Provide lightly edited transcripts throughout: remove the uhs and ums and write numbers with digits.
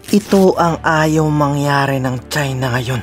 Ito ang ayaw mangyari ng China ngayon.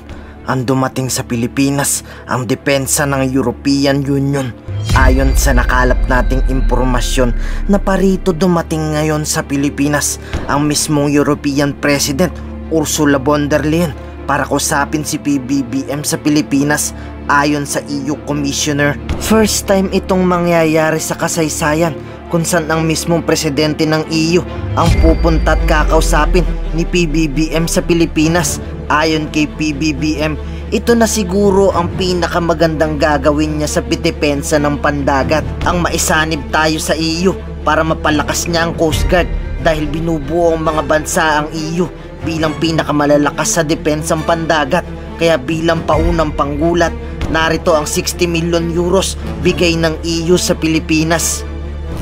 Ang dumating sa Pilipinas, ang depensa ng European Union. Ayon sa nakalap nating impormasyon na parito dumating ngayon sa Pilipinas ang mismong European President Ursula von der Leyen para kusapin si PBBM sa Pilipinas. Ayon sa EU Commissioner, first time itong mangyayari sa kasaysayan kung saan ang mismong presidente ng EU ang pupunta at kakausapin ni PBBM sa Pilipinas. Ayon kay PBBM, ito na siguro ang pinakamagandang gagawin niya sa depensa ng pandagat, ang maisanib tayo sa EU para mapalakas niya ang Coast Guard dahil binubuo ang mga bansa ang EU bilang pinakamalalakas sa depensang pandagat. Kaya bilang paunang panggulat, narito ang 60 million euros bigay ng EU sa Pilipinas.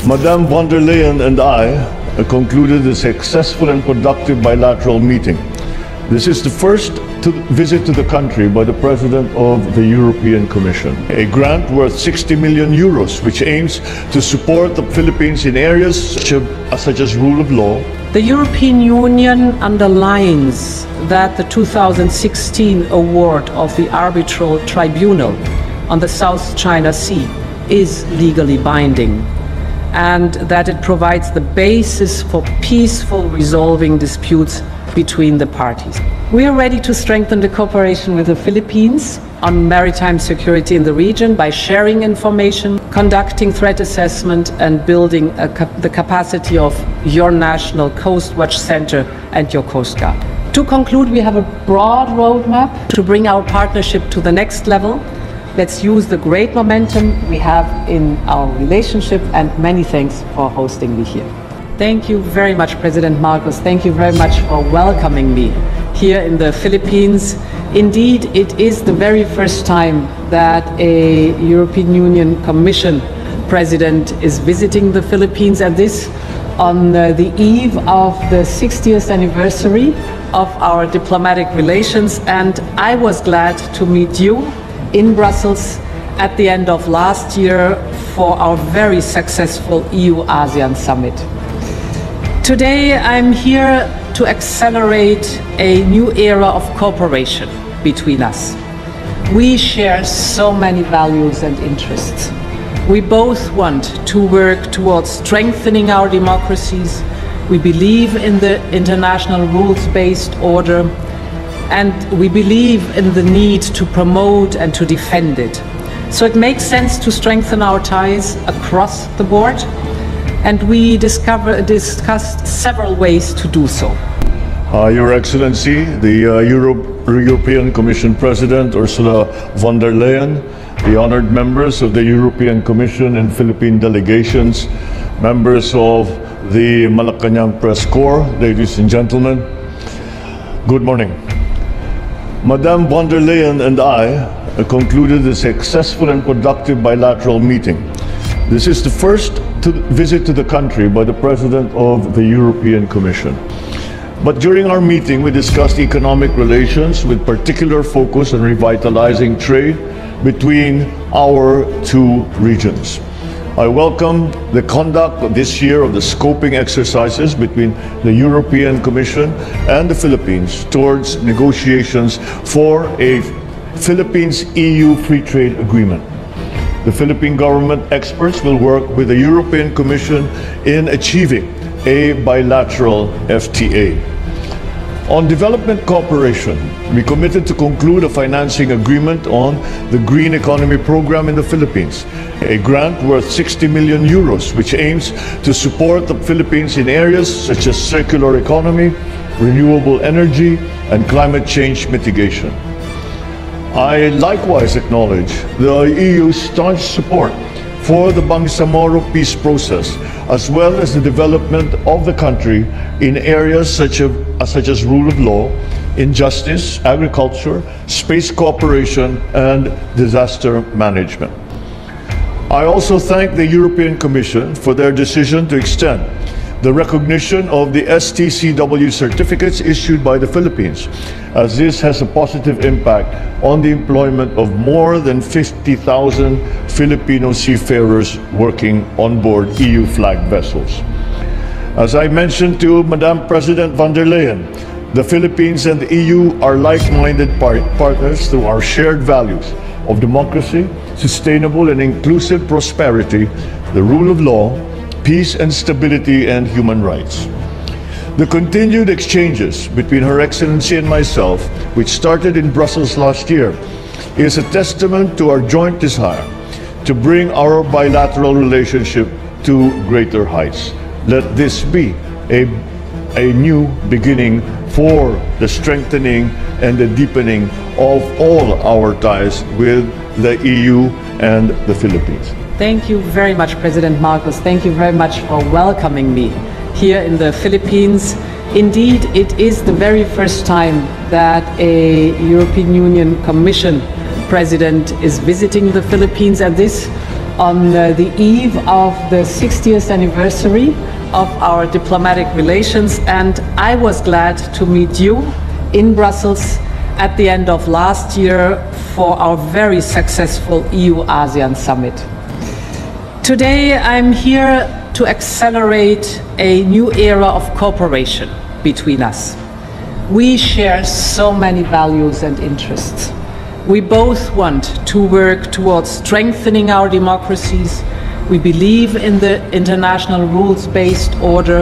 Madam von der Leyen and I concluded a successful and productive bilateral meeting. This is the first visit to the country by the President of the European Commission. A grant worth 60 million euros, which aims to support the Philippines in areas such as rule of law. The European Union underlines that the 2016 award of the Arbitral Tribunal on the South China Sea is legally binding, and that it provides the basis for peaceful resolving disputes between the parties. We are ready to strengthen the cooperation with the Philippines on maritime security in the region by sharing information, conducting threat assessment, and building the capacity of your National Coast Watch Center and your Coast Guard. To conclude, we have a broad roadmap to bring our partnership to the next level. Let's use the great momentum we have in our relationship, and many thanks for hosting me here. Thank you very much, President Marcos. Thank you very much for welcoming me here in the Philippines. Indeed, it is the very first time that a European Union Commission President is visiting the Philippines, and this on the eve of the 60th anniversary of our diplomatic relations. And I was glad to meet you in Brussels at the end of last year for our very successful EU-ASEAN summit. Today I'm here to accelerate a new era of cooperation between us. We share so many values and interests. We both want to work towards strengthening our democracies. We believe in the international rules-based order, and we believe in the need to promote and to defend it. So it makes sense to strengthen our ties across the board, and we discussed several ways to do so. Your Excellency, the European Commission President Ursula von der Leyen, the honored members of the European Commission and Philippine delegations, members of the Malacanang Press Corps, ladies and gentlemen, good morning. Madam von der Leyen and I concluded a successful and productive bilateral meeting. This is the first visit to the country by the President of the European Commission. But during our meeting, we discussed economic relations with particular focus on revitalizing trade between our two regions. I welcome the conduct this year of the scoping exercises between the European Commission and the Philippines towards negotiations for a Philippines-EU free trade agreement. The Philippine government experts will work with the European Commission in achieving a bilateral FTA. On development cooperation, we committed to conclude a financing agreement on the Green Economy Program in the Philippines, a grant worth 60 million euros, which aims to support the Philippines in areas such as circular economy, renewable energy, and climate change mitigation. I likewise acknowledge the EU's staunch support for the Bangsamoro peace process, as well as the development of the country in areas such as rule of law, injustice, agriculture, space cooperation, and disaster management. I also thank the European Commission for their decision to extend the recognition of the STCW certificates issued by the Philippines, as this has a positive impact on the employment of more than 50,000 Filipino seafarers working on board EU-flagged vessels. As I mentioned to Madam President von der Leyen, The Philippines and the EU are like-minded partners through our shared values of democracy, sustainable and inclusive prosperity, the rule of law, peace and stability, and human rights. The continued exchanges between Her Excellency and myself, which started in Brussels last year, is a testament to our joint desire to bring our bilateral relationship to greater heights. Let this be a new beginning for the strengthening and the deepening of all our ties with the EU and the Philippines. Thank you very much, President Marcos. Thank you very much for welcoming me here in the Philippines. Indeed, it is the very first time that a European Union Commission President is visiting the Philippines, and this on the eve of the 60th anniversary of our diplomatic relations. And I was glad to meet you in Brussels at the end of last year for our very successful EU-ASEAN summit. Today I'm here to accelerate a new era of cooperation between us. We share so many values and interests. We both want to work towards strengthening our democracies. We believe in the international rules-based order,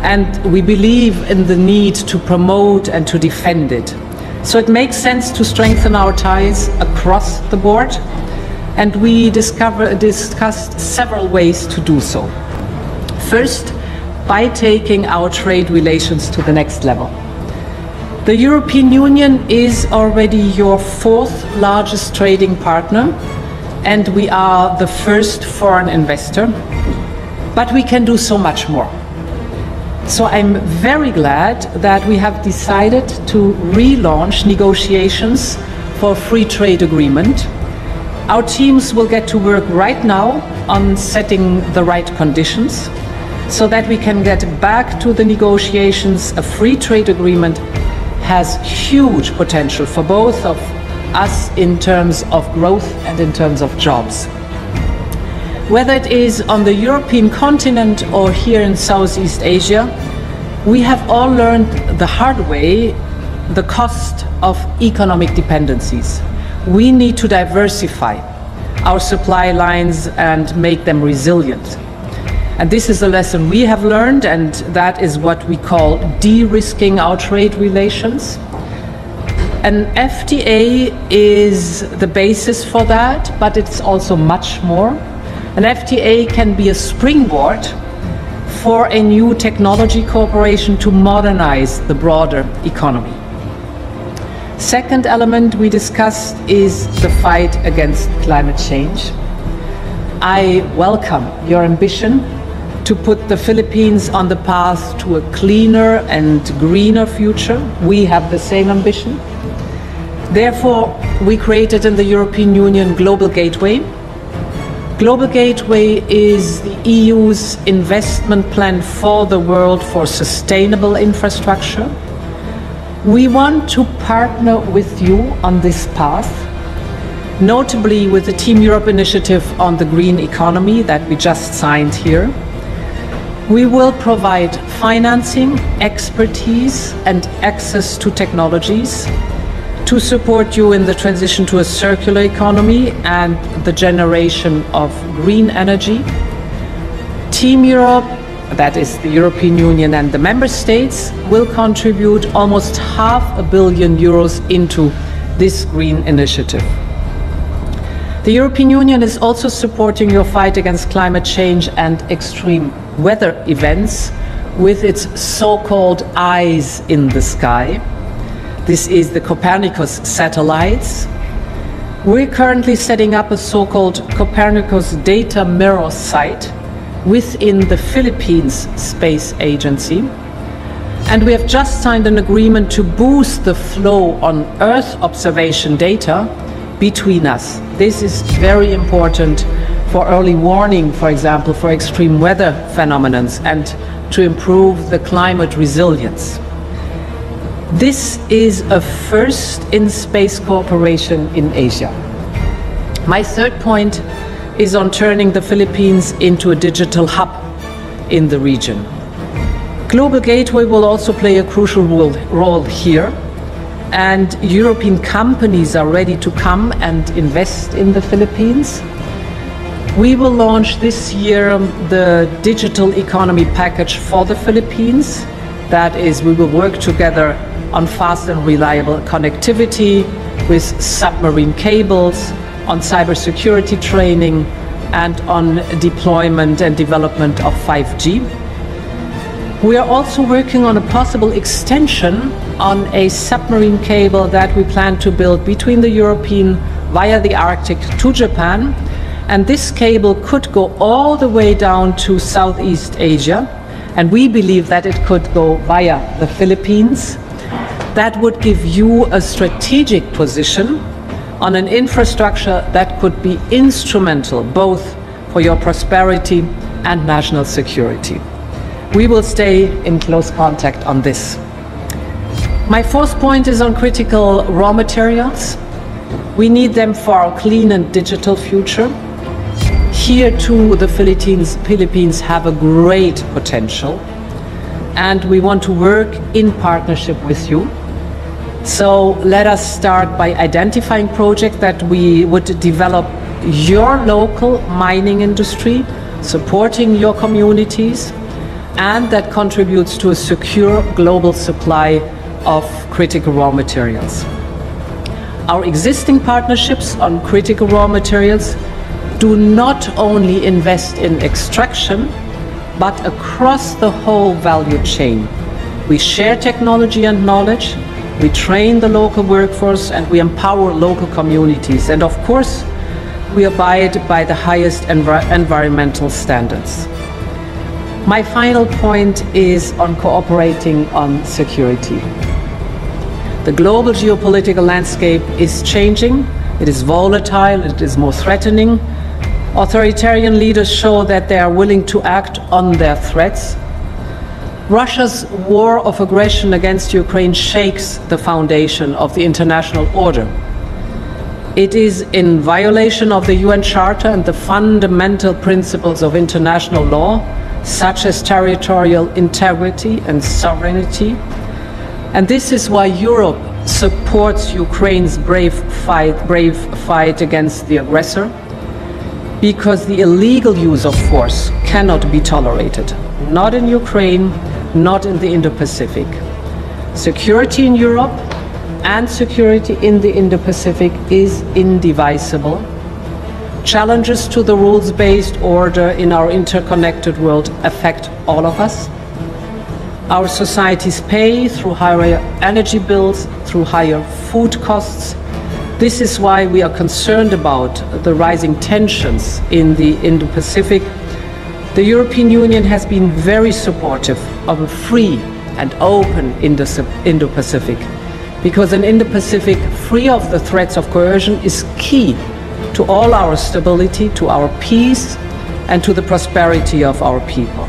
and we believe in the need to promote and to defend it. So it makes sense to strengthen our ties across the board, and we discussed several ways to do so. First, by taking our trade relations to the next level. The European Union is already your fourth largest trading partner, and we are the first foreign investor, but we can do so much more. So I'm very glad that we have decided to relaunch negotiations for a free trade agreement. Our teams will get to work right now on setting the right conditions so that we can get back to the negotiations. A free trade agreement has huge potential for both of us in terms of growth and in terms of jobs. Whether it is on the European continent or here in Southeast Asia, we have all learned the hard way the cost of economic dependencies. We need to diversify our supply lines and make them resilient. And this is a lesson we have learned, and that is what we call de-risking our trade relations. An FTA is the basis for that, but it's also much more. An FTA can be a springboard for a new technology cooperation to modernize the broader economy. Second element we discussed is the fight against climate change. I welcome your ambition to put the Philippines on the path to a cleaner and greener future. We have the same ambition. Therefore, we created in the European Union Global Gateway. Global Gateway is the EU's investment plan for the world for sustainable infrastructure. We want to partner with you on this path, notably with the Team Europe initiative on the green economy that we just signed here. We will provide financing, expertise, and access to technologies to support you in the transition to a circular economy and the generation of green energy. Team Europe, that is the European Union and the member states, will contribute almost €500 million into this green initiative. The European Union is also supporting your fight against climate change and extreme weather events with its so-called eyes in the sky. This is the Copernicus satellites. We're currently setting up a so-called Copernicus data mirror site within the Philippines Space Agency. And we have just signed an agreement to boost the flow on Earth observation data between us. This is very important for early warning, for example, for extreme weather phenomena and to improve the climate resilience. This is a first in space cooperation in Asia. My third point is on turning the Philippines into a digital hub in the region. Global Gateway will also play a crucial role here, and European companies are ready to come and invest in the Philippines. We will launch this year the digital economy package for the Philippines. That is, we will work together on fast and reliable connectivity with submarine cables, on cybersecurity training, and on deployment and development of 5G. We are also working on a possible extension on a submarine cable that we plan to build between the European via the Arctic to Japan. And this cable could go all the way down to Southeast Asia. And we believe that it could go via the Philippines. That would give you a strategic position on an infrastructure that could be instrumental both for your prosperity and national security. We will stay in close contact on this. My fourth point is on critical raw materials. We need them for our clean and digital future. Here too, the Philippines have a great potential, and we want to work in partnership with you. So let us start by identifying projects that we would develop your local mining industry, supporting your communities, and that contributes to a secure global supply of critical raw materials. Our existing partnerships on critical raw materials do not only invest in extraction, but across the whole value chain. We share technology and knowledge, we train the local workforce, and we empower local communities. And of course, we abide by the highest environmental standards. My final point is on cooperating on security. The global geopolitical landscape is changing. It is volatile, it is more threatening. Authoritarian leaders show that they are willing to act on their threats. Russia's war of aggression against Ukraine shakes the foundation of the international order. It is in violation of the UN Charter and the fundamental principles of international law, such as territorial integrity and sovereignty. And this is why Europe supports Ukraine's brave fight against the aggressor, because the illegal use of force cannot be tolerated, not in Ukraine, not in the Indo-Pacific. Security in Europe and security in the Indo-Pacific is indivisible. Challenges to the rules-based order in our interconnected world affect all of us. Our societies pay through higher energy bills, through higher food costs. This is why we are concerned about the rising tensions in the Indo-Pacific. The European Union has been very supportive of a free and open Indo-Pacific, because an Indo-Pacific free of the threats of coercion is key to all our stability, to our peace, and to the prosperity of our people.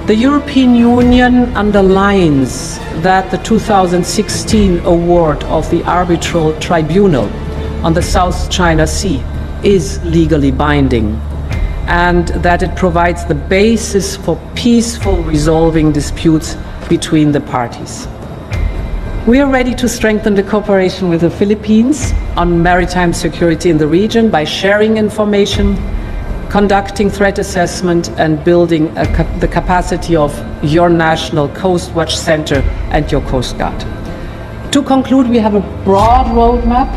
The European Union underlines that the 2016 award of the Arbitral Tribunal on the South China Sea is legally binding, and that it provides the basis for peaceful resolving disputes between the parties. We are ready to strengthen the cooperation with the Philippines on maritime security in the region by sharing information, conducting threat assessment, and building the capacity of your National Coast Watch Center and your Coast Guard. To conclude, we have a broad roadmap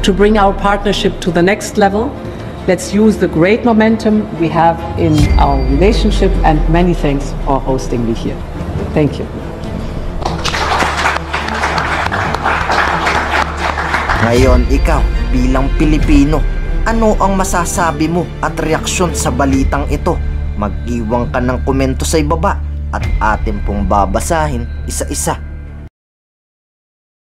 to bring our partnership to the next level. Let's use the great momentum we have in our relationship, and many thanks for hosting me here. Thank you. Ngayon, ikaw, bilang Pilipino, ano ang masasabi mo at reaksyon sa balitang ito? Mag-iwan ka ng komento sa ibaba at atin pong babasahin isa-isa.